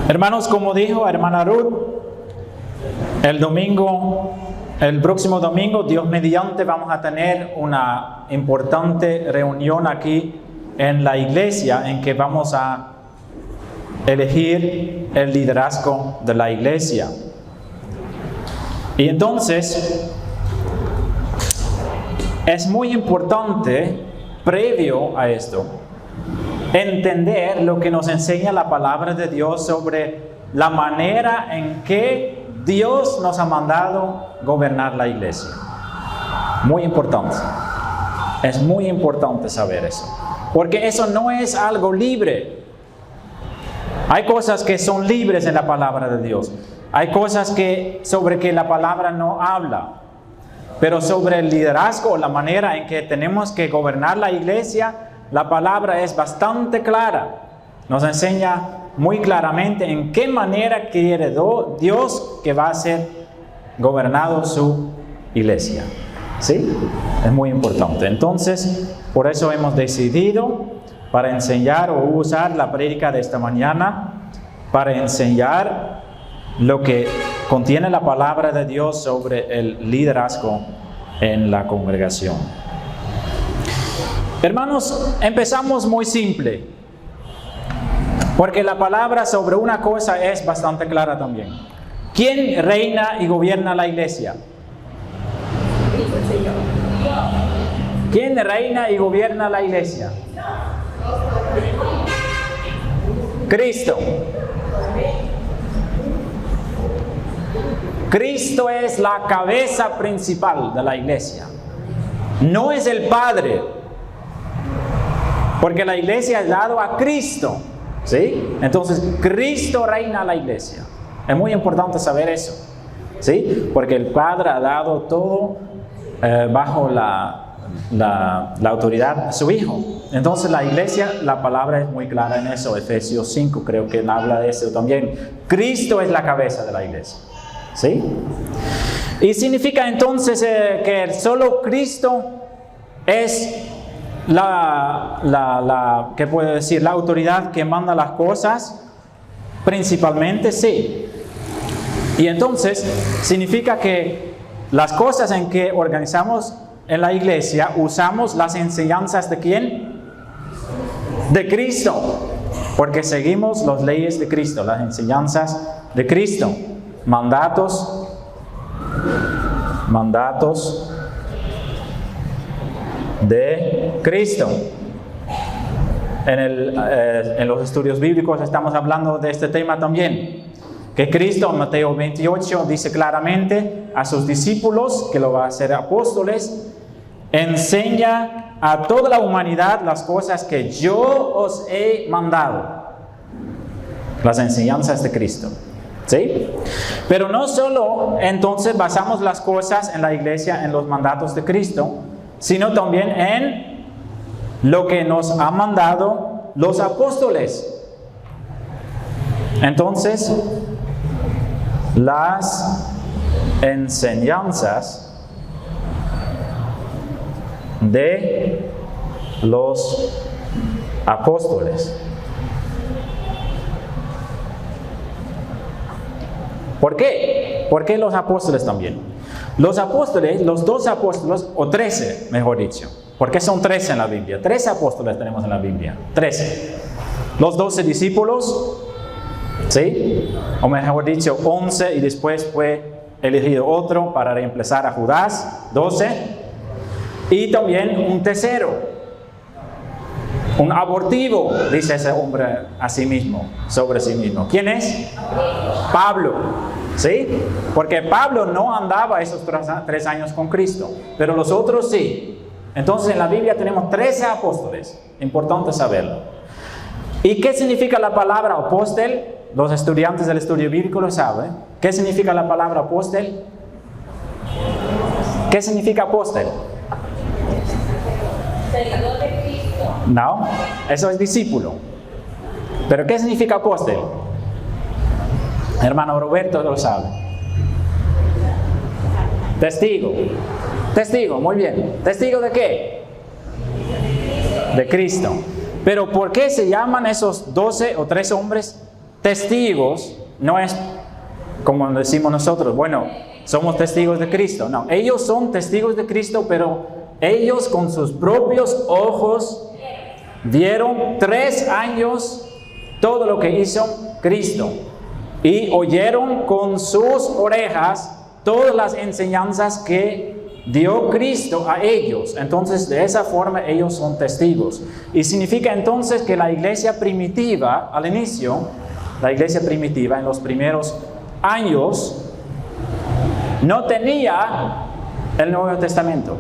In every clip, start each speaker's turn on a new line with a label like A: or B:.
A: Hermanos, como dijo hermana Ruth, el próximo domingo, Dios mediante, vamos a tener una importante reunión aquí en la iglesia en que vamos a elegir el liderazgo de la iglesia. Y entonces, es muy importante, previo a esto, entender lo que nos enseña la palabra de Dios sobre la manera en que Dios nos ha mandado gobernar la iglesia. Muy importante. Es muy importante saber eso. Porque eso no es algo libre. Hay cosas que son libres en la palabra de Dios. Hay cosas sobre que la palabra no habla. Pero sobre el liderazgo, la manera en que tenemos que gobernar la iglesia, la palabra es bastante clara. Nos enseña muy claramente en qué manera quiere Dios que va a ser gobernado su iglesia. ¿Sí? Es muy importante. Entonces, por eso hemos decidido para enseñar o usar la prédica de esta mañana para enseñar lo que contiene la palabra de Dios sobre el liderazgo en la congregación. Hermanos, empezamos muy simple, porque la palabra sobre una cosa es bastante clara también. ¿Quién reina y gobierna la iglesia? ¿Quién reina y gobierna la iglesia? Cristo. Cristo es la cabeza principal de la iglesia. No es el Padre. Porque la iglesia es dado a Cristo. ¿Sí? Entonces, Cristo reina la iglesia. Es muy importante saber eso. ¿Sí? Porque el Padre ha dado todo bajo la autoridad de su Hijo. Entonces, la iglesia, la palabra es muy clara en eso. Efesios 5 creo que habla de eso también. Cristo es la cabeza de la iglesia. ¿Sí? Y significa entonces que solo Cristo es ¿qué puedo decir? La autoridad que manda las cosas, principalmente, sí. Y entonces significa que las cosas en que organizamos en la iglesia, usamos las enseñanzas ¿de quién? De Cristo. Porque seguimos las leyes de Cristo, las enseñanzas de Cristo. Mandatos de Cristo. En los estudios bíblicos estamos hablando de este tema también. Que Cristo en Mateo 28 dice claramente a sus discípulos, que lo va a hacer apóstoles, enseña a toda la humanidad las cosas que yo os he mandado. Las enseñanzas de Cristo. ¿Sí? Pero no solo entonces basamos las cosas en la iglesia en los mandatos de Cristo, sino también en lo que nos han mandado los apóstoles. Entonces, las enseñanzas de los apóstoles. ¿Por qué? ¿Por qué los apóstoles también? Los apóstoles, los 12 apóstoles, o 13, mejor dicho. Porque son 13 en la Biblia. 13 apóstoles tenemos en la Biblia. 13. Los 12 discípulos, ¿sí? O mejor dicho, 11 y después fue elegido otro para reemplazar a Judas, 12. Y también un tercero. Un abortivo, dice ese hombre a sí mismo, sobre sí mismo. ¿Quién es? Pablo. ¿Sí? Porque Pablo no andaba esos 3 años con Cristo, pero los otros sí. Entonces en la Biblia tenemos 13 apóstoles. Importante saberlo. ¿Y qué significa la palabra apóstol? Los estudiantes del estudio bíblico lo saben. ¿Qué significa la palabra apóstol? ¿Qué significa apóstol?
B: Seguidor de Cristo.
A: No, eso es discípulo. ¿Pero qué significa apóstol? Hermano Roberto lo sabe. Testigo. Testigo, muy bien. ¿Testigo de qué? De Cristo. Pero ¿por qué se llaman esos 12 o 13 hombres testigos no es como decimos nosotros, bueno, somos testigos de Cristo. No, ellos son testigos de Cristo, pero ellos con sus propios ojos vieron 3 años todo lo que hizo Cristo y oyeron con sus orejas todas las enseñanzas que dio Cristo a ellos. Entonces, de esa forma ellos son testigos. Y significa entonces que la iglesia primitiva, al inicio, la iglesia primitiva en los primeros años, no tenía el Nuevo Testamento.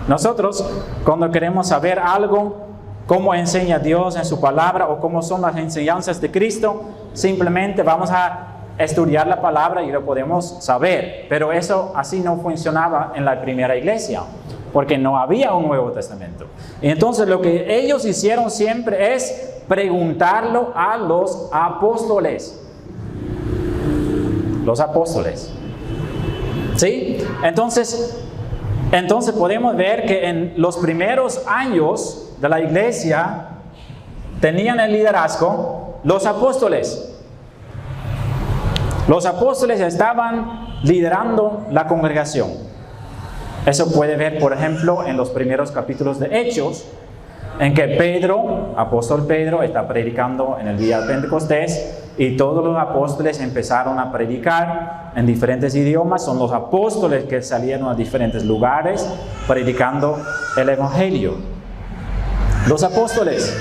A: Nosotros, cuando queremos saber algo, cómo enseña Dios en su palabra o cómo son las enseñanzas de Cristo, simplemente vamos a estudiar la palabra y lo podemos saber. Pero eso así no funcionaba en la primera iglesia, porque no había un Nuevo Testamento. Y entonces lo que ellos hicieron siempre es preguntarlo a los apóstoles. Los apóstoles. ¿Sí? Entonces podemos ver que en los primeros años de la iglesia tenían el liderazgo los apóstoles. Los apóstoles estaban liderando la congregación. Eso puede ver, por ejemplo, en los primeros capítulos de Hechos, en que Pedro, apóstol Pedro, está predicando en el día de Pentecostés y todos los apóstoles empezaron a predicar en diferentes idiomas. Son los apóstoles que salieron a diferentes lugares predicando el evangelio. Los apóstoles.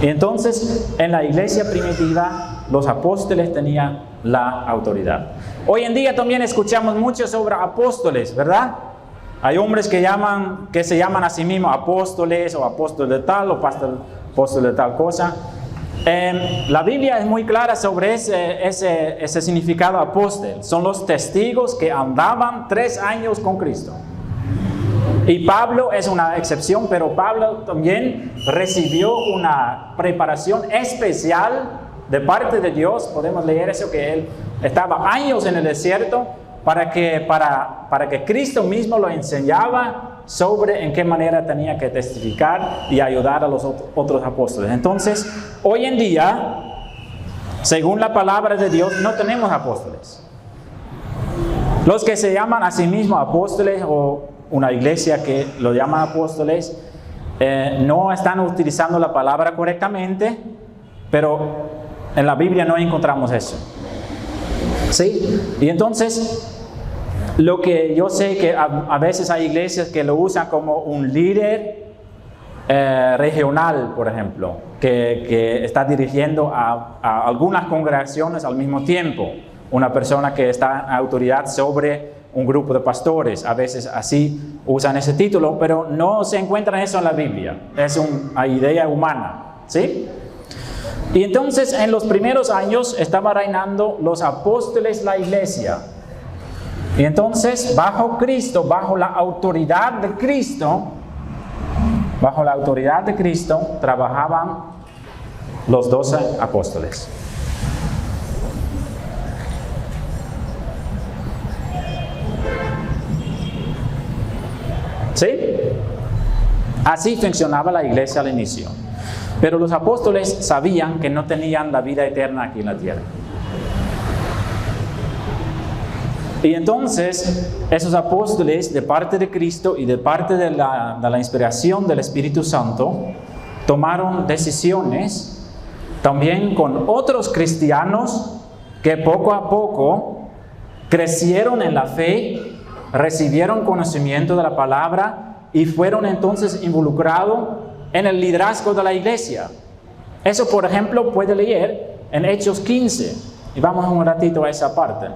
A: Y entonces, en la iglesia primitiva, los apóstoles tenían la autoridad. Hoy en día también escuchamos mucho sobre apóstoles, ¿verdad? Hay hombres que se llaman a sí mismos apóstoles o apóstol de tal o apóstol de tal cosa. La Biblia es muy clara sobre ese significado apóstol. Son los testigos que andaban 3 años con Cristo. Y Pablo es una excepción, pero Pablo también recibió una preparación especial de parte de Dios. Podemos leer eso, que él estaba años en el desierto para que Cristo mismo lo enseñaba sobre en qué manera tenía que testificar y ayudar a los otros apóstoles. Entonces, hoy en día, según la palabra de Dios, no tenemos apóstoles. Los que se llaman a sí mismos apóstoles o una iglesia que lo llama apóstoles, no están utilizando la palabra correctamente, pero en la Biblia no encontramos eso. ¿Sí? Y entonces, lo que yo sé que a veces hay iglesias que lo usan como un líder regional, por ejemplo, que está dirigiendo a algunas congregaciones al mismo tiempo. Una persona que está en autoridad sobre un grupo de pastores. A veces así usan ese título, pero no se encuentra eso en la Biblia. Es una idea humana. ¿Sí? Y entonces en los primeros años estaba reinando los apóstoles, la iglesia. Y entonces bajo Cristo, bajo la autoridad de Cristo, trabajaban los 12 apóstoles. ¿Sí? Así funcionaba la iglesia al inicio. Pero los apóstoles sabían que no tenían la vida eterna aquí en la tierra. Y entonces, esos apóstoles, de parte de Cristo y de parte de la inspiración del Espíritu Santo, tomaron decisiones también con otros cristianos que poco a poco crecieron en la fe, recibieron conocimiento de la palabra y fueron entonces involucrados en el liderazgo de la iglesia. Eso, por ejemplo, puede leer en Hechos 15. Y vamos un ratito a esa parte.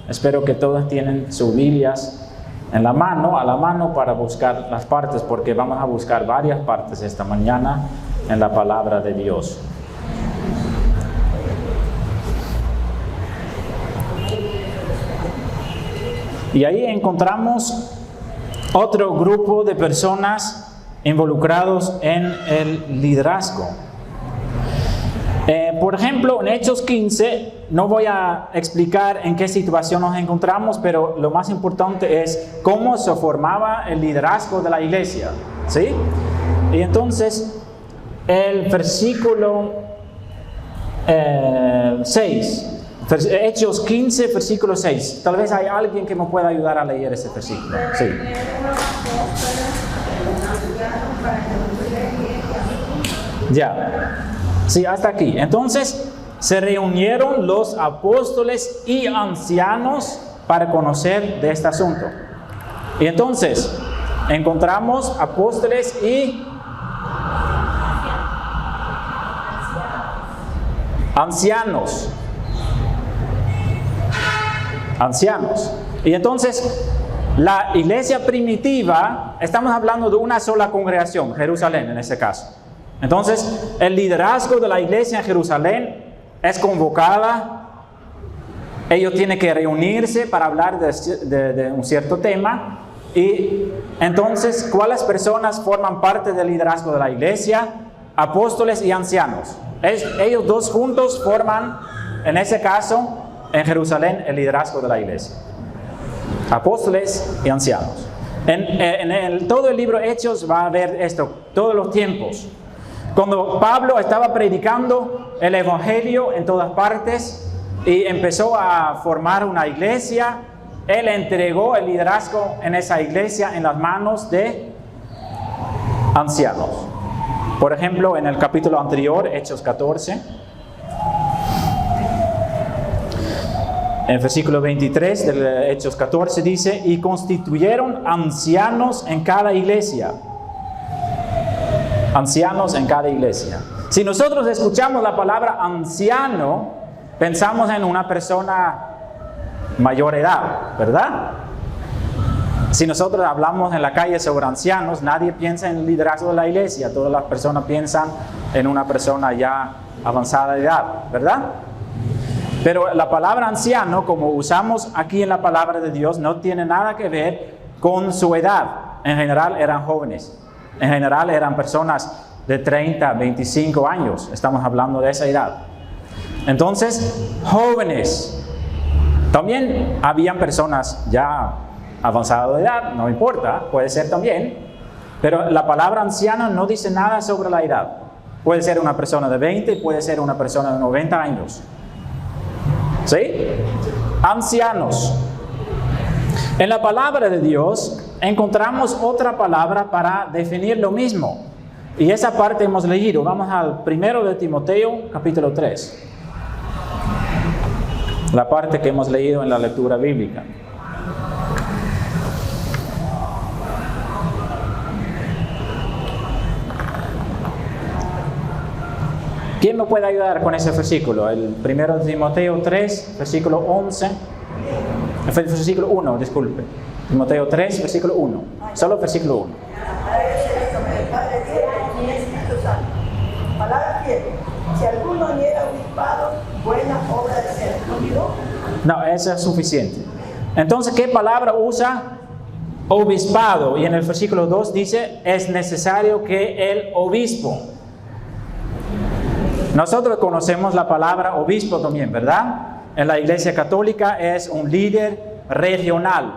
A: Espero que todos tienen sus Biblias a la mano para buscar las partes, porque vamos a buscar varias partes esta mañana en la palabra de Dios. Y ahí encontramos otro grupo de personas involucrados en el liderazgo. Por ejemplo, en Hechos 15, no voy a explicar en qué situación nos encontramos, pero lo más importante es cómo se formaba el liderazgo de la iglesia. ¿Sí? Y entonces, el versículo 6. Hechos 15, versículo 6. Tal vez hay alguien que me pueda ayudar a leer ese versículo. Sí. Ya. Sí, hasta aquí. Entonces, se reunieron los apóstoles y ancianos para conocer de este asunto. Y entonces, encontramos apóstoles y ancianos. Y entonces, la iglesia primitiva, estamos hablando de una sola congregación, Jerusalén en este caso. Entonces, el liderazgo de la iglesia en Jerusalén es convocada. Ellos tienen que reunirse para hablar de un cierto tema. Y entonces, ¿cuáles personas forman parte del liderazgo de la iglesia? Apóstoles y ancianos. Ellos dos juntos forman, en ese caso, en Jerusalén, el liderazgo de la iglesia. Apóstoles y ancianos. En todo el libro Hechos va a haber esto, todos los tiempos. Cuando Pablo estaba predicando el evangelio en todas partes y empezó a formar una iglesia, él entregó el liderazgo en esa iglesia en las manos de ancianos. Por ejemplo, en el capítulo anterior, Hechos 14, en versículo 23 de Hechos 14 dice: y constituyeron ancianos en cada iglesia. Ancianos en cada iglesia. Si nosotros escuchamos la palabra anciano, pensamos en una persona mayor edad, ¿verdad? Si nosotros hablamos en la calle sobre ancianos, nadie piensa en el liderazgo de la iglesia. Todas las personas piensan en una persona ya avanzada de edad, ¿verdad? Pero la palabra anciano, como usamos aquí en la palabra de Dios, no tiene nada que ver con su edad. En general eran jóvenes. En general eran personas de 30, 25 años. Estamos hablando de esa edad. Entonces, jóvenes. También habían personas ya avanzadas de edad, no importa, puede ser también. Pero la palabra anciano no dice nada sobre la edad. Puede ser una persona de 20, puede ser una persona de 90 años. ¿Sí? Ancianos. En la palabra de Dios encontramos otra palabra para definir lo mismo. Y esa parte hemos leído. Vamos al 1 de Timoteo, capítulo 3. La parte que hemos leído en la lectura bíblica. ¿Quién me puede ayudar con ese versículo? El 1 de Timoteo 3, versículo 11. Versículo 1, disculpe. Timoteo 3, versículo 1. Solo versículo 1.
B: Palabra fiel. Si alguno niega obispado, buena obra de ser.
A: No, eso es suficiente. Entonces, ¿qué palabra usa? Obispado. Y en el versículo 2 dice: es necesario que el obispo. Nosotros conocemos la palabra obispo también, ¿verdad? En la iglesia católica es un líder regional,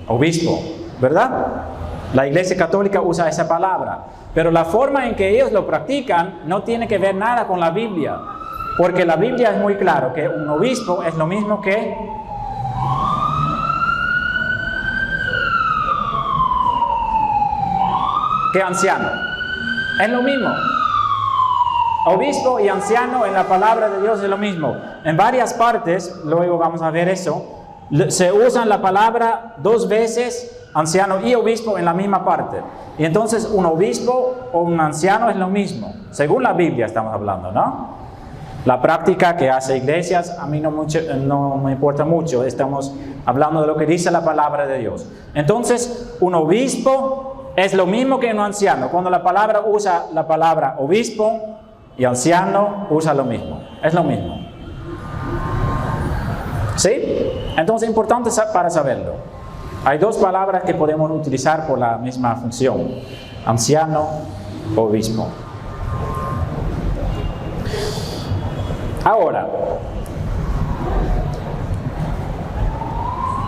A: obispo, ¿verdad? La iglesia católica usa esa palabra, pero la forma en que ellos lo practican no tiene que ver nada con la Biblia, porque la Biblia es muy claro que un obispo es lo mismo que anciano, es lo mismo. Obispo y anciano en la palabra de Dios es lo mismo. En varias partes, luego vamos a ver eso, se usan la palabra dos veces, anciano y obispo, en la misma parte. Y entonces un obispo o un anciano es lo mismo. Según la Biblia estamos hablando, ¿no? La práctica que hace iglesias a mí no me importa mucho. Estamos hablando de lo que dice la palabra de Dios. Entonces, un obispo es lo mismo que un anciano. Cuando la palabra usa la palabra obispo y anciano, usa lo mismo. Es lo mismo. ¿Sí? Entonces es importante para saberlo. Hay dos palabras que podemos utilizar por la misma función. Anciano, obispo. Ahora,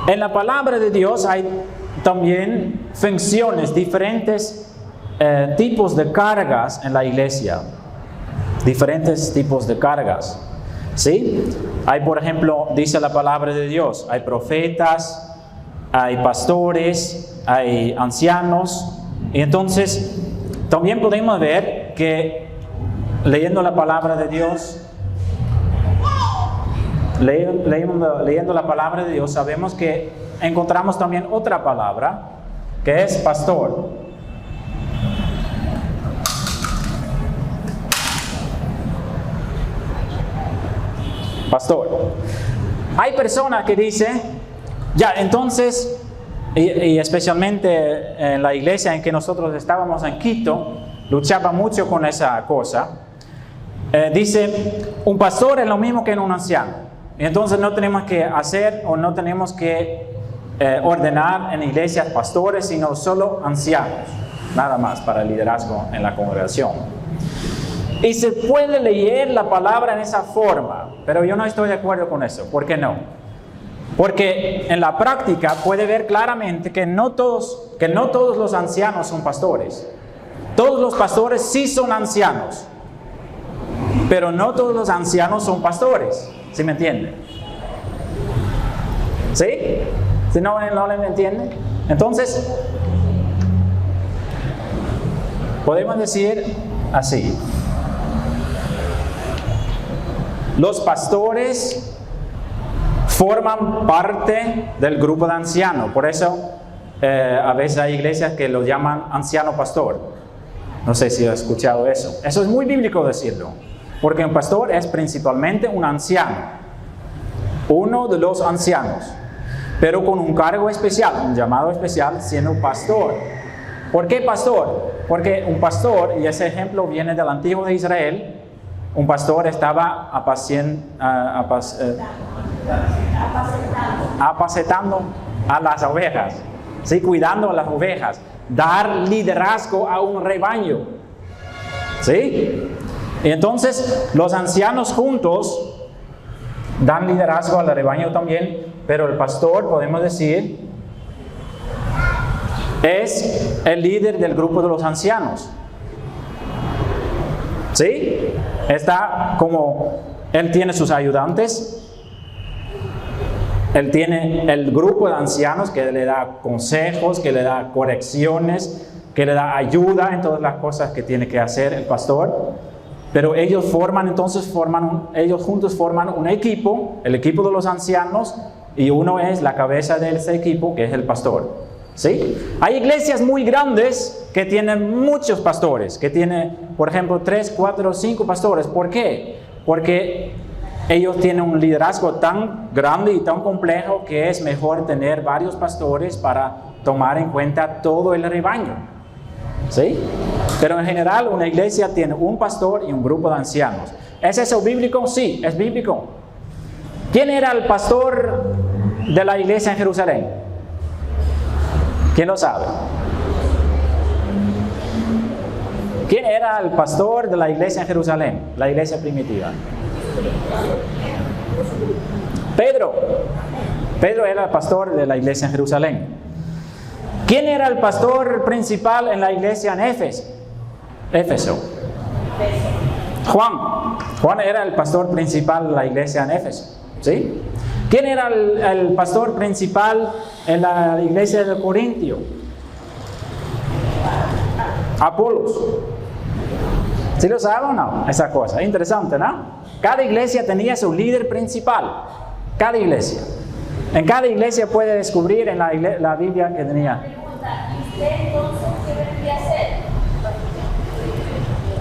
A: en la palabra de Dios hay también funciones, diferentes tipos de cargas en la iglesia. diferentes tipos de cargas. ¿Sí? Hay, por ejemplo, dice la palabra de Dios, hay profetas, hay pastores, hay ancianos. Y entonces, también podemos ver que leyendo la palabra de Dios, leyendo la palabra de Dios, sabemos que encontramos también otra palabra, que es pastor. Pastor. Hay personas que dicen, ya, entonces, y especialmente en la iglesia en que nosotros estábamos en Quito, luchaba mucho con esa cosa. Dice, un pastor es lo mismo que un anciano. Y entonces no tenemos que hacer o no tenemos que ordenar en iglesias pastores, sino solo ancianos, nada más para el liderazgo en la congregación. Y se puede leer la palabra en esa forma, pero yo no estoy de acuerdo con eso. ¿Por qué no? Porque en la práctica puede ver claramente que no todos los ancianos son pastores. Todos los pastores sí son ancianos, pero no todos los ancianos son pastores. ¿Sí me entienden? ¿Sí? ¿Sí no me entienden? Entonces, podemos decir así. Los pastores forman parte del grupo de ancianos. Por eso, a veces hay iglesias que lo llaman anciano pastor. No sé si has escuchado eso. Eso es muy bíblico decirlo. Porque un pastor es principalmente un anciano. Uno de los ancianos. Pero con un cargo especial, un llamado especial, siendo pastor. ¿Por qué pastor? Porque un pastor, y ese ejemplo viene del Antiguo de Israel, un pastor estaba apacetando a las ovejas, ¿sí? Cuidando a las ovejas, dar liderazgo a un rebaño, ¿sí? Y entonces los ancianos juntos dan liderazgo al rebaño también, pero el pastor, podemos decir, es el líder del grupo de los ancianos, ¿sí? Está como, él tiene sus ayudantes, él tiene el grupo de ancianos que le da consejos, que le da correcciones, que le da ayuda en todas las cosas que tiene que hacer el pastor. Pero ellos ellos juntos forman un equipo, el equipo de los ancianos, y uno es la cabeza de ese equipo, que es el pastor. ¿Sí? Hay iglesias muy grandes que tienen muchos pastores, que tienen, por ejemplo, 3, 4, 5 pastores. ¿Por qué? Porque ellos tienen un liderazgo tan grande y tan complejo que es mejor tener varios pastores para tomar en cuenta todo el rebaño. ¿Sí? Pero en general una iglesia tiene un pastor y un grupo de ancianos. ¿Es eso bíblico? Sí, es bíblico. ¿Quién era el pastor de la iglesia en Jerusalén? ¿Quién lo sabe? ¿Quién era el pastor de la iglesia en Jerusalén? La iglesia primitiva. Pedro. Pedro era el pastor de la iglesia en Jerusalén. ¿Quién era el pastor principal en la iglesia en Éfeso? Juan era el pastor principal de la iglesia en Éfeso. ¿Sí? ¿Quién era el pastor principal en la iglesia de Corintio? Apolos. ¿Sí lo saben o no? Esa cosa, interesante, ¿no? Cada iglesia tenía su líder principal. Cada iglesia. En cada iglesia puede descubrir en la Biblia que tenía.
C: ¿Y usted entonces qué vendría a ser?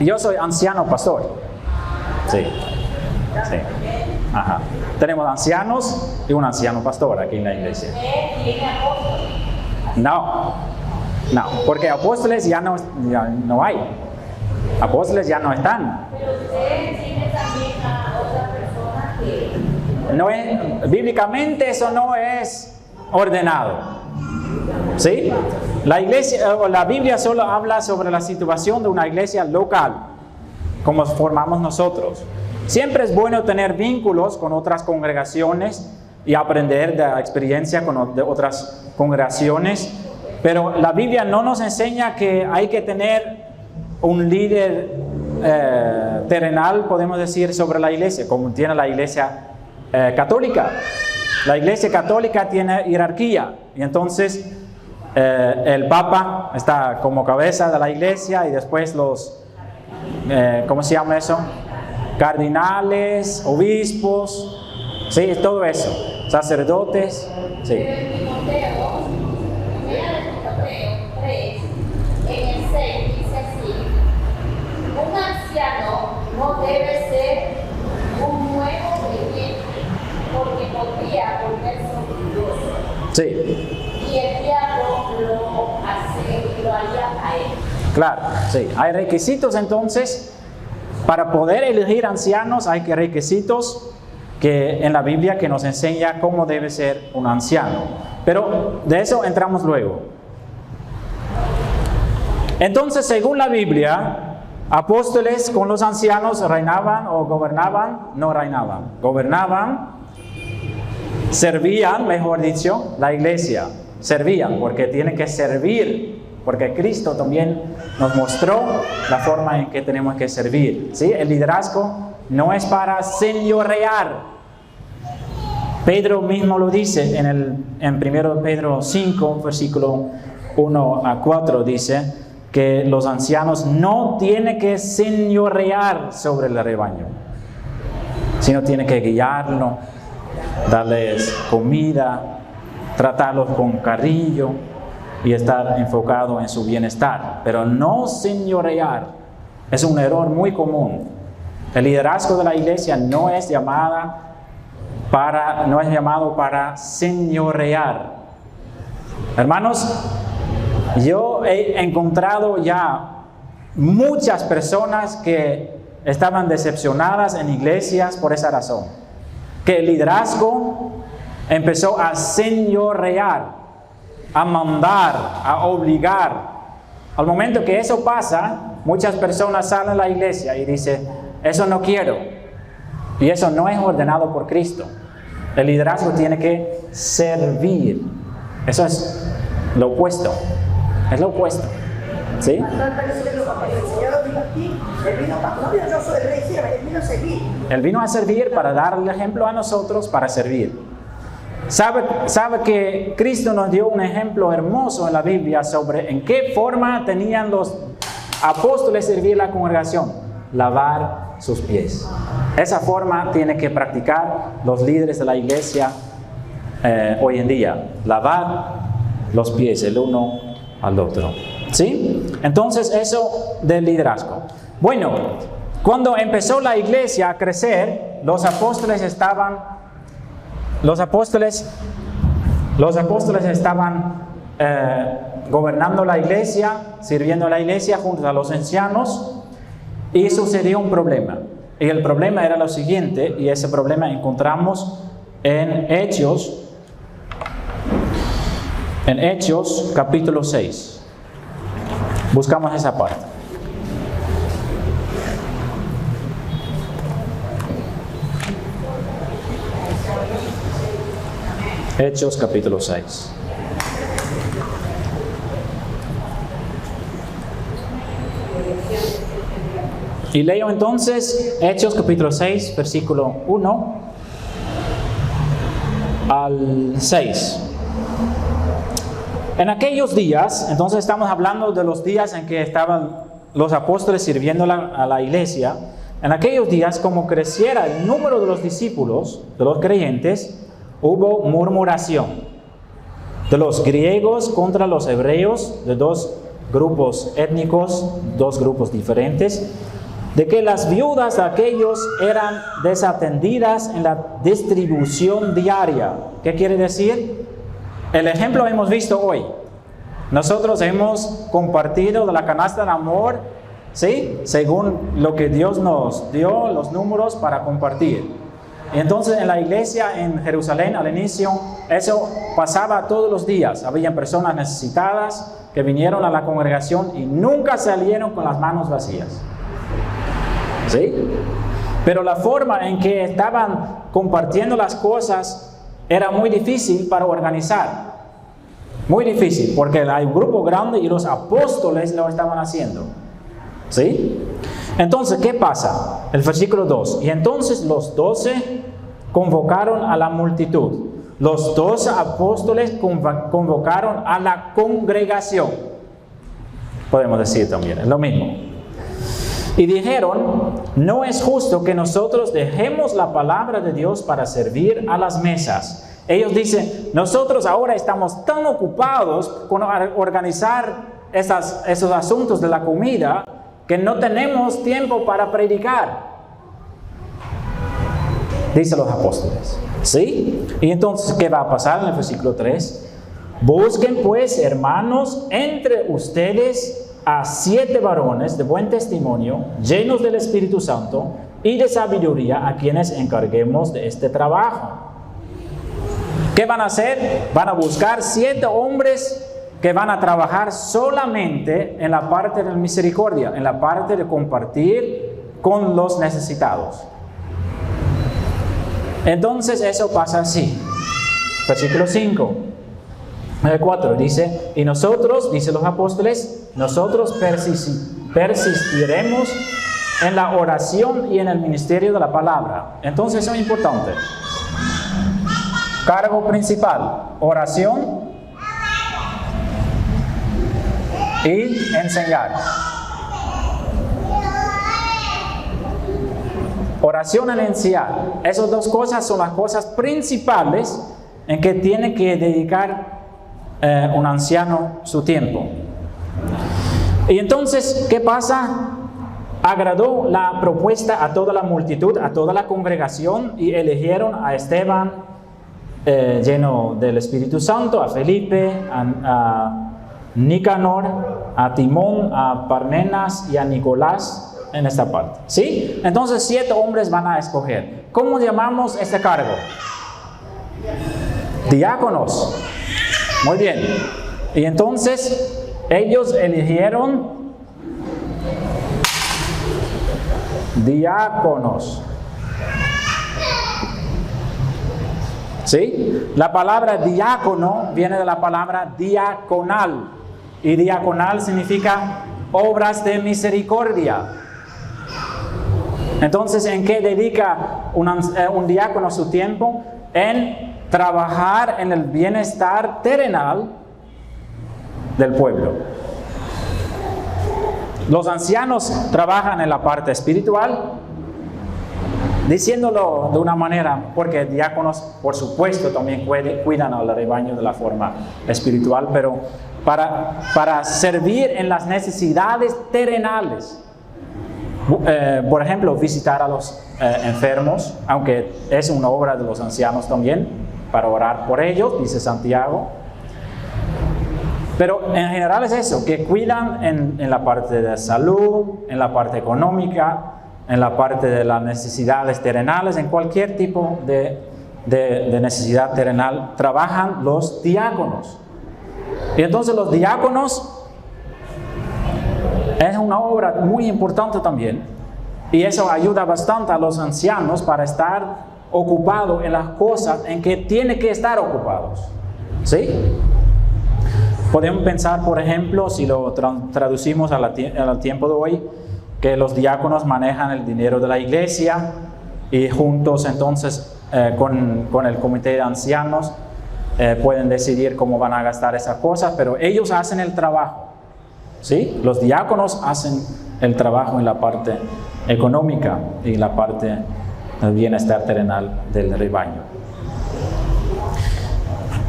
A: Yo soy anciano pastor. Sí. Sí. Ajá. Tenemos ancianos y un anciano pastor aquí en la iglesia. No, porque apóstoles ya no hay. Apóstoles ya no están.
C: Pero usted tiene también a otra persona que...
A: No es, bíblicamente eso no es ordenado. ¿Sí? La iglesia, o la Biblia solo habla sobre la situación de una iglesia local, como formamos nosotros. Siempre es bueno tener vínculos con otras congregaciones y aprender de la experiencia de otras congregaciones, pero la Biblia no nos enseña que hay que tener un líder terrenal, podemos decir, sobre la iglesia, como tiene la iglesia católica. La iglesia católica tiene jerarquía y entonces el Papa está como cabeza de la iglesia y después los, ¿cómo se llama eso? Cardinales, obispos, sí, todo eso, sacerdotes, sí.
C: Pero en Timoteo, primera de Timoteo 3, en el 6 dice así: un anciano no debe ser un nuevo creyente, porque podría volverse orgulloso.
A: Sí.
C: Y el diablo lo haría a él.
A: Claro, sí. Hay requisitos entonces. Para poder elegir ancianos hay requisitos que en la Biblia que nos enseña cómo debe ser un anciano. Pero de eso entramos luego. Entonces, según la Biblia, apóstoles con los ancianos reinaban o gobernaban, no reinaban. Gobernaban, servían, mejor dicho, la iglesia. Servían porque tienen que servir. Porque Cristo también nos mostró la forma en que tenemos que servir. ¿Sí? El liderazgo no es para señorear. Pedro mismo lo dice en 1 Pedro 5, versículo 1 a 4, dice que los ancianos no tienen que señorear sobre el rebaño, sino tienen que guiarlo, darles comida, tratarlos con cariño y estar enfocado en su bienestar, pero no señorear. Es un error muy común. El liderazgo de la iglesia no es llamado para señorear. Hermanos, yo he encontrado ya muchas personas que estaban decepcionadas en iglesias por esa razón, que el liderazgo empezó a señorear, a mandar, a obligar. Al momento que eso pasa, muchas personas salen a la iglesia y dicen: eso no quiero. Y eso no es ordenado por Cristo. El liderazgo tiene que servir. Eso es lo opuesto. Es lo opuesto. ¿Sí?
B: El Señor vino aquí, Él vino para, no vino yo soy el rey, Él vino a servir.
A: Él vino a servir para dar el ejemplo a nosotros para servir. Sabe que Cristo nos dio un ejemplo hermoso en la Biblia sobre en qué forma tenían los apóstoles servir a la congregación: lavar sus pies. Esa forma tiene que practicar los líderes de la iglesia hoy en día: lavar los pies el uno al otro. ¿Sí? Entonces, eso del liderazgo. Bueno, cuando empezó la iglesia a crecer, los apóstoles estaban gobernando la iglesia, sirviendo a la iglesia junto a los ancianos, y sucedió un problema. Y el problema era lo siguiente, y ese problema encontramos en Hechos capítulo 6. Buscamos esa parte. Hechos capítulo 6. Y leo entonces Hechos capítulo 6, versículo 1 al 6. En aquellos días, entonces estamos hablando de los días en que estaban los apóstoles sirviendo a la iglesia. En aquellos días, como creciera el número de los discípulos, de los creyentes, hubo murmuración de los griegos contra los hebreos, de dos grupos étnicos, dos grupos diferentes, de que las viudas de aquellos eran desatendidas en la distribución diaria. ¿Qué quiere decir? El ejemplo hemos visto hoy. Nosotros hemos compartido de la canasta de amor, ¿sí? Según lo que Dios nos dio, los números para compartir. Y entonces en la iglesia en Jerusalén al inicio, eso pasaba todos los días. Habían personas necesitadas que vinieron a la congregación y nunca salieron con las manos vacías. ¿Sí? Pero la forma en que estaban compartiendo las cosas era muy difícil para organizar. Muy difícil, porque hay un grupo grande y los apóstoles lo estaban haciendo. ¿Sí? Entonces, ¿qué pasa? El versículo 2. Y entonces los 12 convocaron a la multitud. Los 12 apóstoles convocaron a la congregación. Podemos decir también, es lo mismo. Y dijeron, no es justo que nosotros dejemos la palabra de Dios para servir a las mesas. Ellos dicen, nosotros ahora estamos tan ocupados con organizar esos asuntos de la comida que no tenemos tiempo para predicar. Dicen los apóstoles. ¿Sí? Y entonces, ¿qué va a pasar en el versículo 3? Busquen pues, hermanos, entre ustedes a 7 varones de buen testimonio, llenos del Espíritu Santo y de sabiduría, a quienes encarguemos de este trabajo. ¿Qué van a hacer? Van a buscar 7 hombres que van a trabajar solamente en la parte de la misericordia, en la parte de compartir con los necesitados. Entonces eso pasa así. Versículo 5. 4 dice, y nosotros, dicen los apóstoles, nosotros persistiremos en la oración y en el ministerio de la palabra. Entonces eso es importante. Cargo principal, oración y enseñar. Oración y enseñar. Esas dos cosas son las cosas principales en que tiene que dedicar un anciano su tiempo. Y entonces, ¿qué pasa? Agradó la propuesta a toda la multitud, a toda la congregación, y eligieron a Esteban, lleno del Espíritu Santo, a Felipe, a Nicanor, a Timón, a Parmenas y a Nicolás en esta parte. ¿Sí? Entonces 7 hombres van a escoger. ¿Cómo llamamos este cargo? Diáconos. Muy bien. Y entonces ellos eligieron diáconos. ¿Sí? La palabra diácono viene de la palabra diaconal. Y diaconal significa obras de misericordia. Entonces, ¿en qué dedica un diácono su tiempo? En trabajar en el bienestar terrenal del pueblo. Los ancianos trabajan en la parte espiritual, diciéndolo de una manera, porque diáconos, por supuesto, también cuidan al rebaño de la forma espiritual, pero para servir en las necesidades terrenales. Por ejemplo, visitar a los enfermos, aunque es una obra de los ancianos también, para orar por ellos, dice Santiago. Pero en general es eso, que cuidan en la parte de salud, en la parte económica, en la parte de las necesidades terrenales, en cualquier tipo de necesidad terrenal, trabajan los diáconos. Y entonces los diáconos es una obra muy importante también, y eso ayuda bastante a los ancianos para estar ocupados en las cosas en que tienen que estar ocupados. ¿Sí? Podemos pensar, por ejemplo, si lo traducimos al tiempo de hoy, que los diáconos manejan el dinero de la iglesia y juntos entonces con el comité de ancianos pueden decidir cómo van a gastar esas cosas, pero ellos hacen el trabajo. ¿Sí? Los diáconos hacen el trabajo en la parte económica y la parte del bienestar terrenal del rebaño.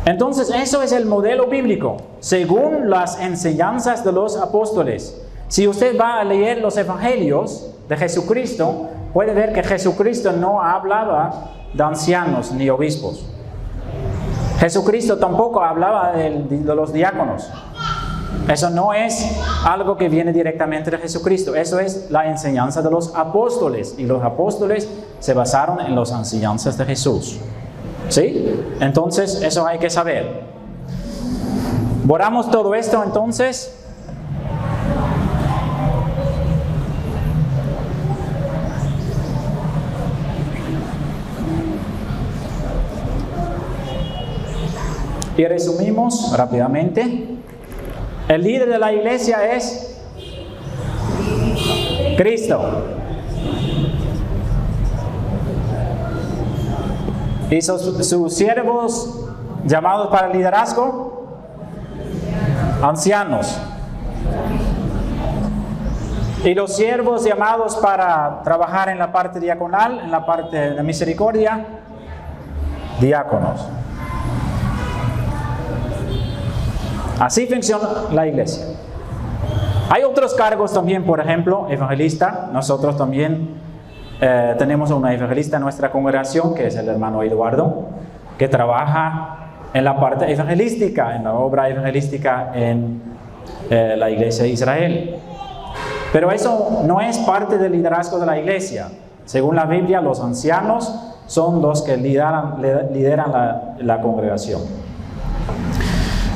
A: Entonces, eso es el modelo bíblico, según las enseñanzas de los apóstoles. Si usted va a leer los evangelios de Jesucristo, puede ver que Jesucristo no hablaba de ancianos ni obispos. Jesucristo tampoco hablaba de los diáconos. Eso no es algo que viene directamente de Jesucristo. Eso es la enseñanza de los apóstoles. Y los apóstoles se basaron en las enseñanzas de Jesús. ¿Sí? Entonces, eso hay que saber. Borramos todo esto entonces. Y resumimos rápidamente. El líder de la iglesia es Cristo. ¿Y sus siervos llamados para el liderazgo? Ancianos. Y los siervos llamados para trabajar en la parte diaconal, en la parte de misericordia, diáconos. Así funciona la iglesia. Hay otros cargos también, por ejemplo, evangelista. Nosotros también tenemos una evangelista en nuestra congregación, que es el hermano Eduardo, que trabaja en la parte evangelística, en la obra evangelística en la iglesia de Israel. Pero eso no es parte del liderazgo de la iglesia. Según la Biblia, los ancianos son los que lideran la congregación.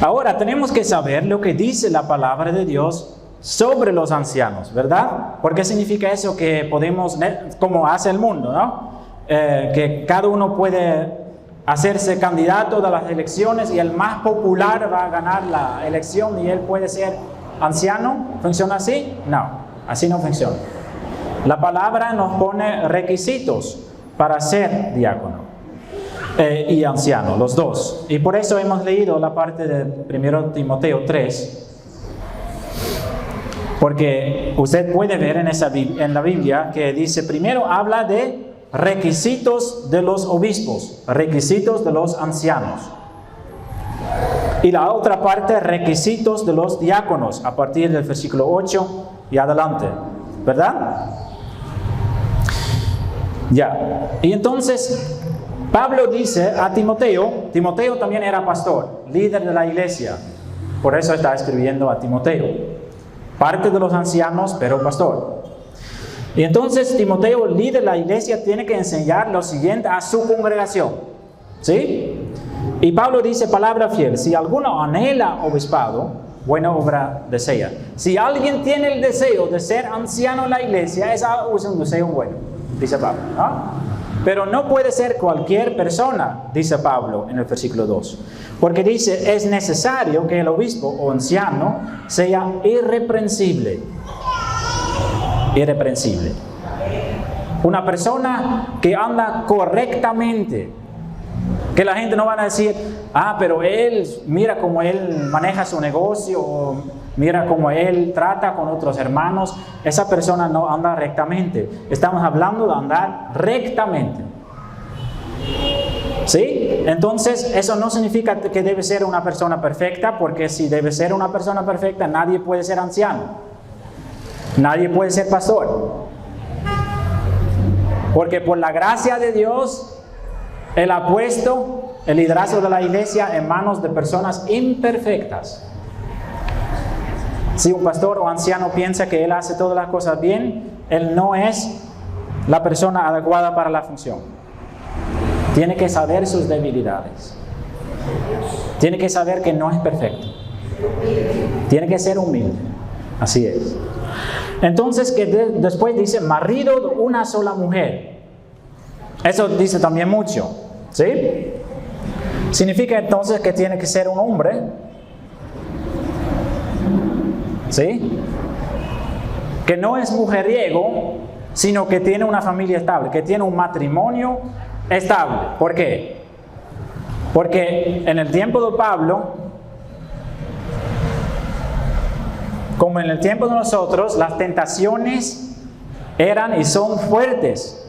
A: Ahora, tenemos que saber lo que dice la palabra de Dios sobre los ancianos, ¿verdad? Porque significa eso que podemos, como hace el mundo, ¿no? Que cada uno puede hacerse candidato de las elecciones y el más popular va a ganar la elección y él puede ser anciano. ¿Funciona así? No, así no funciona. La palabra nos pone requisitos para ser diácono y anciano, los dos. Y por eso hemos leído la parte de 1 Timoteo 3. Porque usted puede ver en la Biblia que dice, primero habla de requisitos de los obispos, requisitos de los ancianos. Y la otra parte, requisitos de los diáconos, a partir del versículo 8 y adelante, ¿verdad? Ya, y entonces Pablo dice a Timoteo, Timoteo también era pastor, líder de la iglesia, por eso está escribiendo a Timoteo. Parte de los ancianos, pero pastor. Y entonces Timoteo, líder de la iglesia, tiene que enseñar lo siguiente a su congregación. ¿Sí? Y Pablo dice, palabra fiel, si alguno anhela obispado, buena obra desea. Si alguien tiene el deseo de ser anciano en la iglesia, es un deseo bueno, dice Pablo, ¿no? Pero no puede ser cualquier persona, dice Pablo en el versículo 2. Porque dice, es necesario que el obispo o anciano sea irreprensible. Irreprensible. Una persona que anda correctamente. Que la gente no va a decir, pero él, mira cómo él maneja su negocio, o mira cómo él trata con otros hermanos. Esa persona no anda rectamente. Estamos hablando de andar rectamente. ¿Sí? Entonces, eso no significa que debe ser una persona perfecta, porque si debe ser una persona perfecta, nadie puede ser anciano. Nadie puede ser pastor. Porque por la gracia de Dios, Él ha puesto el liderazgo de la iglesia en manos de personas imperfectas. Si un pastor o anciano piensa que él hace todas las cosas bien, él no es la persona adecuada para la función. Tiene que saber sus debilidades. Tiene que saber que no es perfecto. Tiene que ser humilde. Así es. Entonces, que después dice, marido de una sola mujer. Eso dice también mucho. ¿Sí? Significa entonces que tiene que ser un hombre. ¿Sí? Que no es mujeriego, sino que tiene una familia estable, que tiene un matrimonio estable. ¿Por qué? Porque en el tiempo de Pablo, como en el tiempo de nosotros, las tentaciones eran y son fuertes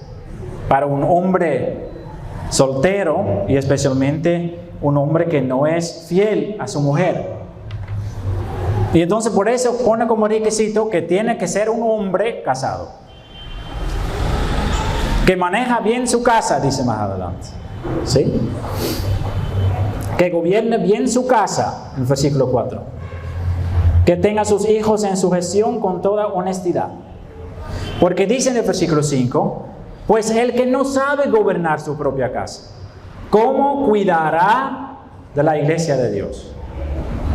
A: para un hombre soltero y especialmente un hombre que no es fiel a su mujer. Y entonces por eso pone como requisito que tiene que ser un hombre casado, que maneja bien su casa, dice más adelante. ¿Sí? Que gobierne bien su casa, en el versículo 4. Que tenga a sus hijos en su gestión con toda honestidad. Porque dice en el versículo 5, pues el que no sabe gobernar su propia casa, ¿cómo cuidará de la iglesia de Dios?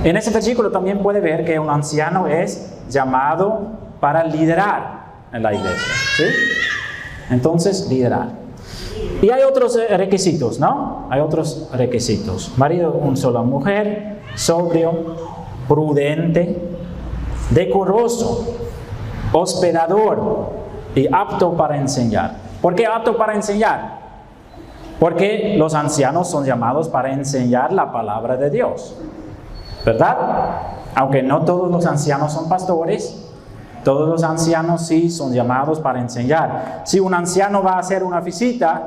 A: En ese versículo también puede ver que un anciano es llamado para liderar en la iglesia. ¿Sí? Entonces, liderar. Y hay otros requisitos, ¿no? Hay otros requisitos. Marido, una sola mujer, sobrio, prudente, decoroso. hospedador y apto para enseñar. ¿Por qué apto para enseñar? Porque los ancianos son llamados para enseñar la palabra de Dios, ¿verdad? Aunque no todos los ancianos son pastores, todos los ancianos sí son llamados para enseñar. Si un anciano va a hacer una visita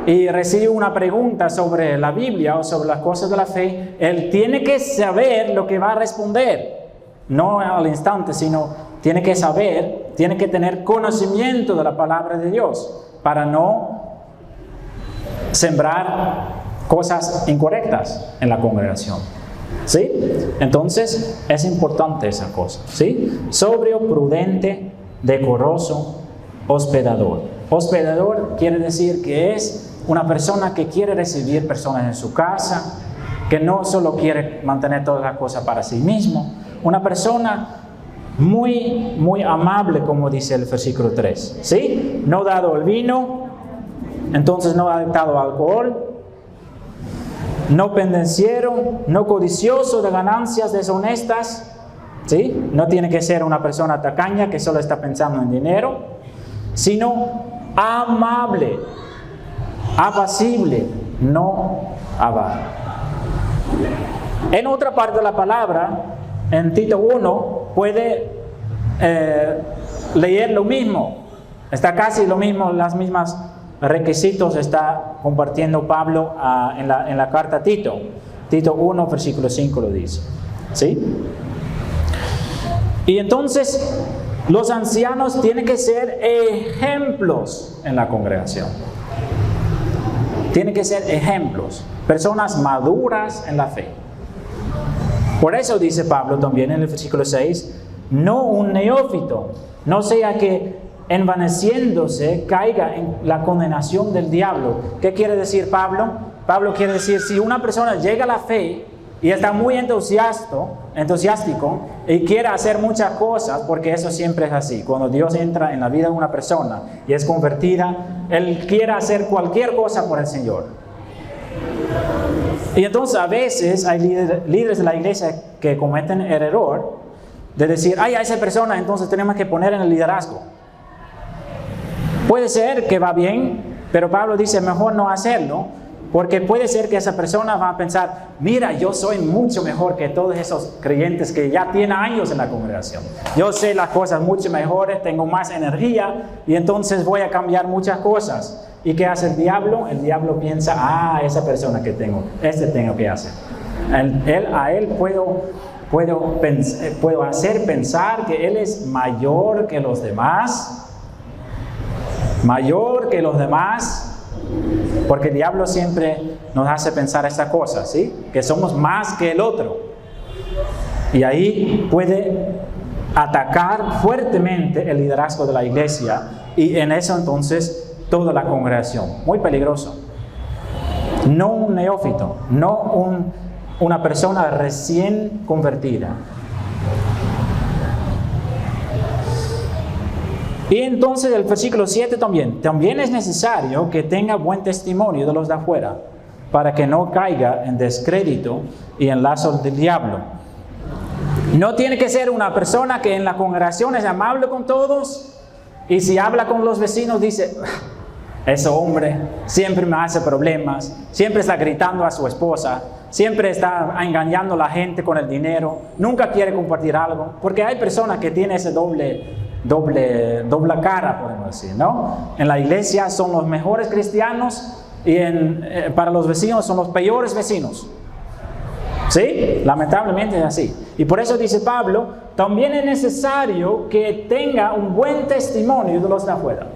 A: y recibe una pregunta sobre la Biblia o sobre las cosas de la fe, él tiene que saber lo que va a responder. No al instante, sino tiene que saber, tiene que tener conocimiento de la palabra de Dios para no sembrar cosas incorrectas en la congregación. ¿Sí? Entonces es importante esa cosa. ¿Sí? Sobrio, prudente, decoroso, hospedador. Hospedador quiere decir que es una persona que quiere recibir personas en su casa, que no solo quiere mantener todas las cosas para sí mismo. Una persona muy, muy amable, como dice el versículo 3. ¿Sí? No dado al vino, entonces no adictado al alcohol, no pendenciero, no codicioso de ganancias deshonestas, ¿sí? No tiene que ser una persona tacaña que solo está pensando en dinero, sino amable, apacible, no avaro. En otra parte de la palabra, en Tito 1, puede leer lo mismo. Está casi lo mismo, las mismas requisitos está compartiendo Pablo en la carta a Tito. Tito 1, versículo 5 lo dice. ¿Sí? Y entonces, los ancianos tienen que ser ejemplos en la congregación. Tienen que ser ejemplos, personas maduras en la fe. Por eso dice Pablo también en el versículo 6, no un neófito, no sea que envaneciéndose caiga en la condenación del diablo. ¿Qué quiere decir Pablo? Pablo quiere decir, si una persona llega a la fe y está muy entusiástico y quiere hacer muchas cosas, porque eso siempre es así, cuando Dios entra en la vida de una persona y es convertida, Él quiere hacer cualquier cosa por el Señor. Y entonces a veces hay líderes de la iglesia que cometen el error de decir, ay, a esa persona entonces tenemos que poner en el liderazgo. Puede ser que va bien, pero Pablo dice mejor no hacerlo, porque puede ser que esa persona va a pensar, mira, yo soy mucho mejor que todos esos creyentes que ya tienen años en la congregación. Yo sé las cosas mucho mejores, tengo más energía y entonces voy a cambiar muchas cosas. ¿Y qué hace el diablo? El diablo piensa, esa persona que tengo que hacer. A él puedo hacer pensar que él es mayor que los demás, porque el diablo siempre nos hace pensar esta cosa, ¿sí? Que somos más que el otro. Y ahí puede atacar fuertemente el liderazgo de la iglesia y en eso entonces toda la congregación. Muy peligroso. No un neófito, no una persona recién convertida. Y entonces el versículo 7 también es necesario que tenga buen testimonio de los de afuera, para que no caiga en descrédito y en lazos del diablo. No tiene que ser una persona que en la congregación es amable con todos, y si habla con los vecinos dice, ese hombre siempre me hace problemas, siempre está gritando a su esposa, siempre está engañando a la gente con el dinero, nunca quiere compartir algo, porque hay personas que tienen ese doble cara, podemos decir, ¿no? En la iglesia son los mejores cristianos y para los vecinos son los peores vecinos. ¿Sí? Lamentablemente es así. Y por eso dice Pablo, también es necesario que tenga un buen testimonio de los de afuera.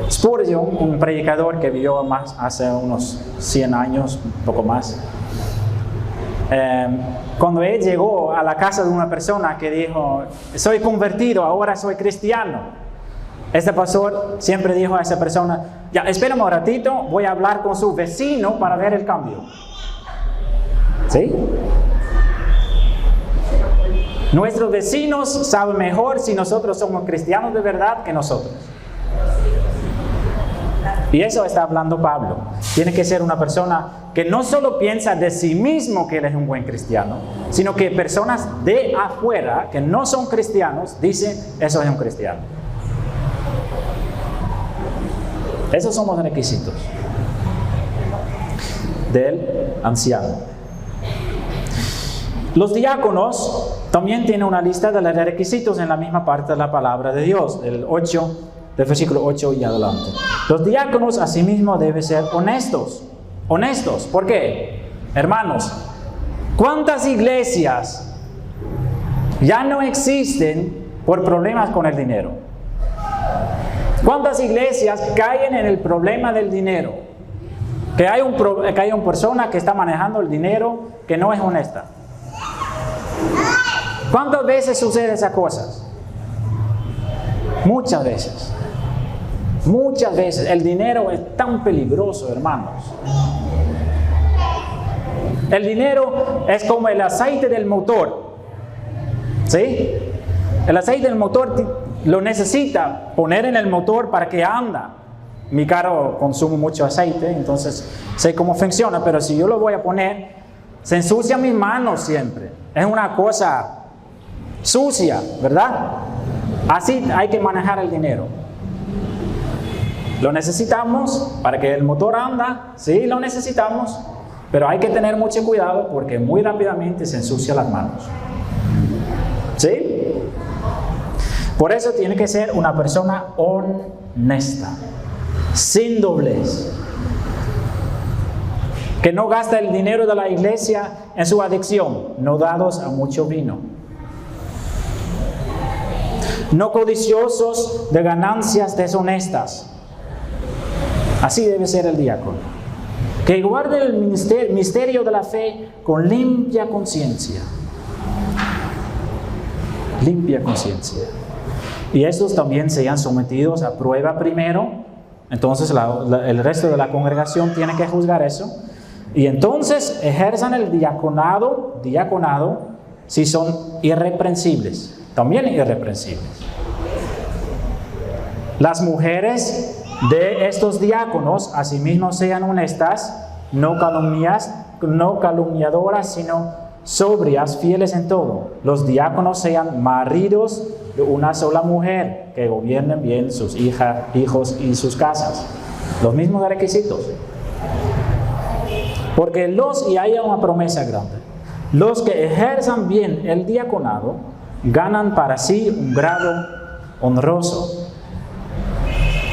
A: Spurgeon, un predicador que vivió hace unos 100 años, un poco más, cuando él llegó a la casa de una persona que dijo, soy convertido, ahora soy cristiano, este pastor siempre dijo a esa persona, ya, espérame un ratito, voy a hablar con su vecino para ver el cambio. ¿Sí? Nuestros vecinos saben mejor si nosotros somos cristianos de verdad que nosotros. Y eso está hablando Pablo. Tiene que ser una persona que no solo piensa de sí mismo que él es un buen cristiano, sino que personas de afuera, que no son cristianos, dicen, eso es un cristiano. Esos son los requisitos del anciano. Los diáconos también tienen una lista de los requisitos en la misma parte de la palabra de Dios, del versículo 8 y adelante. Los diáconos asimismo deben ser honestos. Honestos, ¿por qué? Hermanos, ¿cuántas iglesias ya no existen por problemas con el dinero? ¿Cuántas iglesias caen en el problema del dinero? Que hay una persona que está manejando el dinero que no es honesta. ¿Cuántas veces suceden esas cosas? Muchas veces. Muchas veces. El dinero es tan peligroso, hermanos. El dinero es como el aceite del motor. ¿Sí? El aceite del motor lo necesita poner en el motor para que anda. Mi carro consume mucho aceite, entonces sé cómo funciona, pero si yo lo voy a poner, se ensucia mis manos siempre. Es una cosa sucia, ¿verdad? Así hay que manejar el dinero. Lo necesitamos para que el motor anda, sí, lo necesitamos, pero hay que tener mucho cuidado porque muy rápidamente se ensucia las manos. ¿Sí? Por eso tiene que ser una persona honesta, sin doblez, que no gasta el dinero de la iglesia en su adicción, no dados a mucho vino. No codiciosos de ganancias deshonestas. Así debe ser el diácono. Que guarde el misterio de la fe con limpia conciencia. Limpia conciencia. Y estos también sean sometidos a prueba primero. Entonces el resto de la congregación tiene que juzgar eso. Y entonces ejerzan el diaconado si son irreprensibles. También irreprensibles. Las mujeres de estos diáconos asimismo sean honestas, no calumniadoras, sino sobrias, fieles en todo. Los diáconos sean maridos de una sola mujer, que gobiernen bien sus hijos y sus casas. Los mismos requisitos. Porque y hay una promesa grande, los que ejerzan bien el diaconado ganan para sí un grado honroso.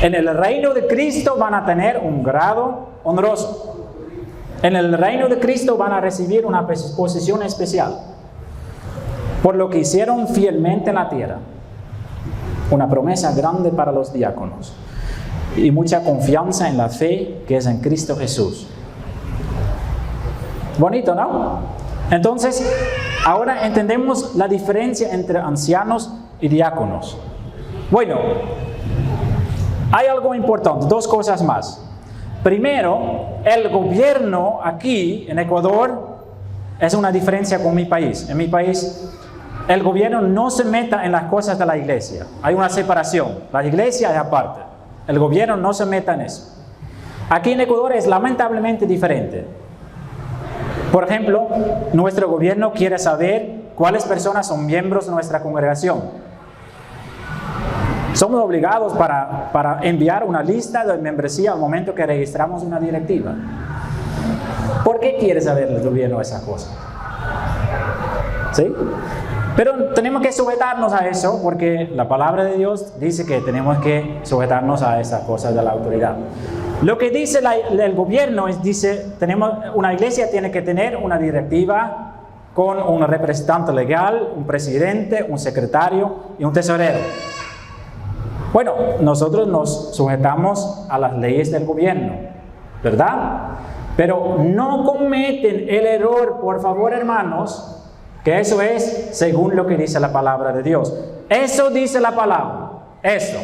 A: En el reino de Cristo van a tener un grado honroso. En el reino de Cristo van a recibir una posición especial por lo que hicieron fielmente en la tierra. Una promesa grande para los diáconos y mucha confianza en la fe que es en Cristo Jesús. Bonito, ¿no? Entonces, ahora entendemos la diferencia entre ancianos y diáconos. Bueno, hay algo importante, dos cosas más. Primero, el gobierno aquí en Ecuador es una diferencia con mi país. En mi país, el gobierno no se meta en las cosas de la iglesia. Hay una separación. La iglesia es aparte. El gobierno no se meta en eso. Aquí en Ecuador es lamentablemente diferente. Por ejemplo, nuestro gobierno quiere saber cuáles personas son miembros de nuestra congregación. Somos obligados para enviar una lista de membresía al momento que registramos una directiva. ¿Por qué quiere saber el gobierno esas cosas? ¿Sí? Pero tenemos que sujetarnos a eso porque la palabra de Dios dice que tenemos que sujetarnos a esas cosas de la autoridad. Lo que dice el gobierno dice, una iglesia tiene que tener una directiva con un representante legal, un presidente, un secretario y un tesorero. Bueno, nosotros nos sujetamos a las leyes del gobierno, ¿verdad? Pero no cometen el error, por favor, hermanos, que eso es según lo que dice la palabra de Dios. Eso dice la palabra, eso.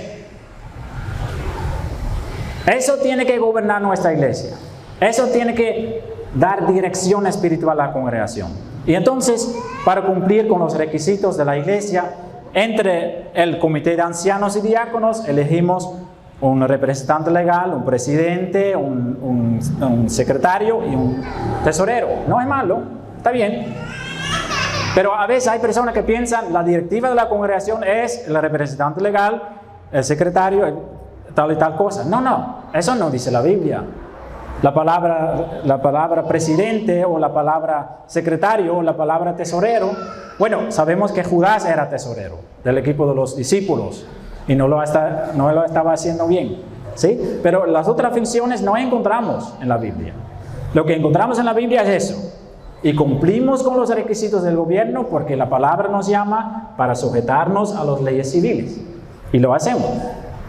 A: Eso tiene que gobernar nuestra iglesia. Eso tiene que dar dirección espiritual a la congregación. Y entonces, para cumplir con los requisitos de la iglesia, entre el comité de ancianos y diáconos, elegimos un representante legal, un presidente, un secretario y un tesorero. No es malo, está bien. Pero a veces hay personas que piensan la directiva de la congregación es el representante legal, el secretario, tal y tal cosa. No, eso no dice la Biblia. La palabra presidente o la palabra secretario o la palabra tesorero. Bueno, sabemos que Judas era tesorero del equipo de los discípulos y no lo estaba haciendo bien, ¿sí? Pero las otras funciones no encontramos en la Biblia. Lo que encontramos en la Biblia es eso. Y cumplimos con los requisitos del gobierno porque la palabra nos llama para sujetarnos a las leyes civiles. Y lo hacemos,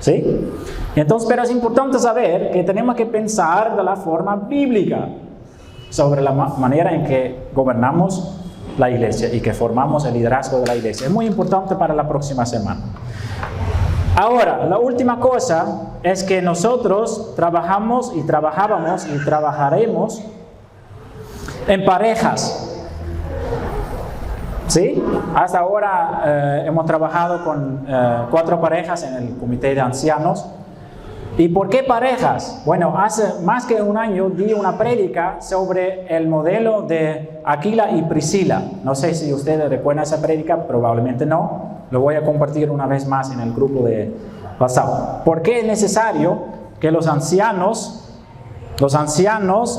A: ¿sí? Entonces, pero es importante saber que tenemos que pensar de la forma bíblica sobre la manera en que gobernamos la iglesia y que formamos el liderazgo de la iglesia. Es muy importante para la próxima semana. Ahora, la última cosa es que nosotros trabajábamos y trabajaremos en parejas. ¿Sí? Hasta ahora hemos trabajado con 4 parejas en el comité de ancianos. ¿Y por qué parejas? Bueno, hace más que un año di una prédica sobre el modelo de Aquila y Priscila. No sé si ustedes recuerdan esa prédica, probablemente no. Lo voy a compartir una vez más en el grupo de WhatsApp. ¿Por qué es necesario que los ancianos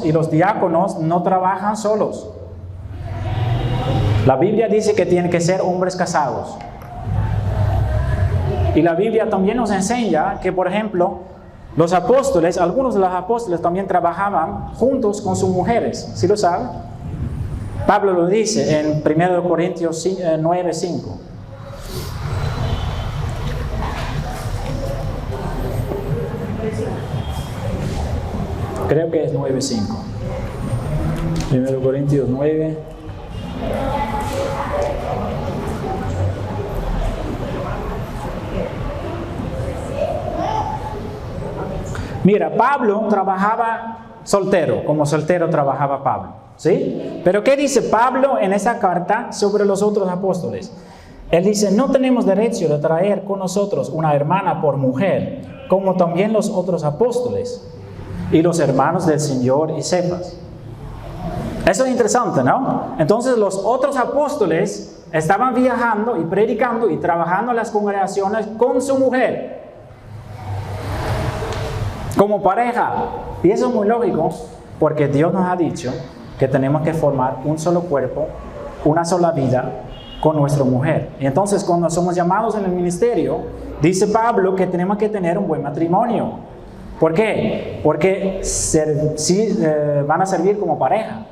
A: y los diáconos no trabajan solos? La Biblia dice que tienen que ser hombres casados. Y la Biblia también nos enseña que, por ejemplo, los apóstoles, algunos de los apóstoles también trabajaban juntos con sus mujeres. ¿Sí lo saben? Pablo lo dice en 1 Corintios 9:5. Creo que es 9:5. 1 Corintios 9. Mira, Pablo trabajaba soltero, como soltero trabajaba Pablo, ¿sí? Pero ¿qué dice Pablo en esa carta sobre los otros apóstoles? Él dice, no tenemos derecho de traer con nosotros una hermana por mujer, como también los otros apóstoles y los hermanos del Señor y Cefas. Eso es interesante, ¿no? Entonces los otros apóstoles estaban viajando y predicando y trabajando en las congregaciones con su mujer, como pareja. Y eso es muy lógico, porque Dios nos ha dicho que tenemos que formar un solo cuerpo, una sola vida con nuestra mujer. Y entonces cuando somos llamados en el ministerio, dice Pablo que tenemos que tener un buen matrimonio. ¿Por qué? Porque van a servir como pareja.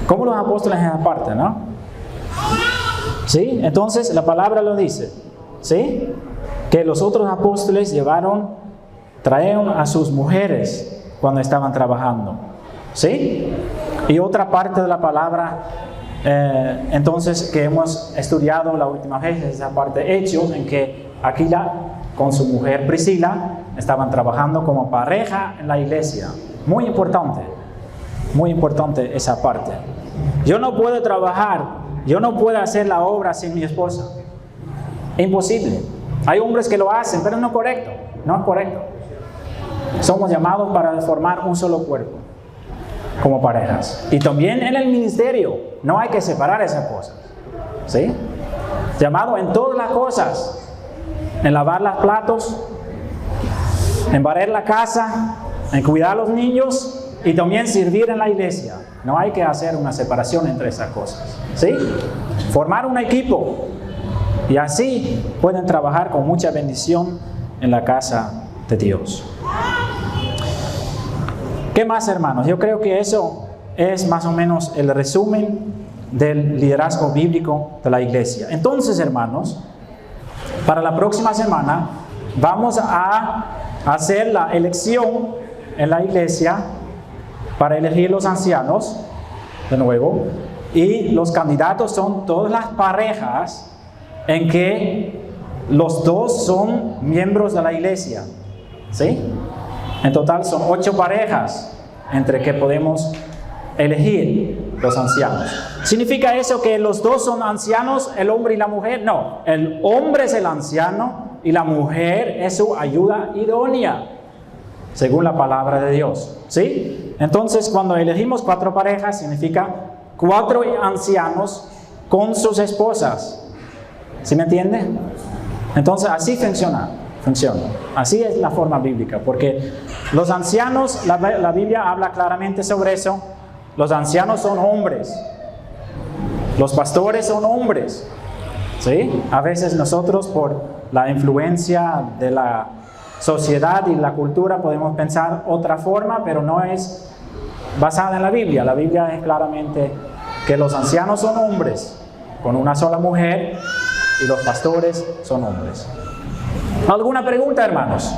A: Como los apóstoles en la parte, ¿no? ¿Sí? Entonces la palabra lo dice, ¿sí? Que los otros apóstoles trajeron a sus mujeres cuando estaban trabajando, ¿sí? Y otra parte de la palabra, entonces, que hemos estudiado la última vez, es esa parte de Hechos, en que Aquila con su mujer Priscila estaban trabajando como pareja en la iglesia. Muy importante esa parte. Yo no puedo trabajar, yo no puedo hacer la obra sin mi esposa. Imposible. Hay hombres que lo hacen, pero no es correcto. Somos llamados para formar un solo cuerpo, como parejas. Y también en el ministerio, no hay que separar esas cosas, ¿sí? Llamado en todas las cosas, en lavar los platos, en barrer la casa, en cuidar a los niños y también servir en la iglesia. No hay que hacer una separación entre esas cosas, ¿sí? Formar un equipo y así pueden trabajar con mucha bendición en la casa de Dios. ¿Qué más, hermanos? Yo creo que eso es más o menos el resumen del liderazgo bíblico de la iglesia. Entonces, hermanos, para la próxima semana vamos a hacer la elección en la iglesia para elegir los ancianos de nuevo, y los candidatos son todas las parejas en que los dos son miembros de la iglesia, ¿sí? En total son 8 parejas entre que podemos elegir los ancianos. ¿Significa eso que los dos son ancianos, el hombre y la mujer? No, el hombre es el anciano y la mujer es su ayuda idónea, según la palabra de Dios. ¿Sí? Entonces, cuando elegimos 4 parejas, significa 4 ancianos con sus esposas. ¿Sí me entiende? Entonces, así funciona. Así es la forma bíblica, porque los ancianos, la Biblia habla claramente sobre eso. Los ancianos son hombres. Los pastores son hombres. ¿Sí? A veces nosotros, por la influencia de la sociedad y la cultura, podemos pensar otra forma, pero no es basada en la Biblia. La Biblia es claramente que los ancianos son hombres con una sola mujer y los pastores son hombres. ¿Alguna pregunta, hermanos?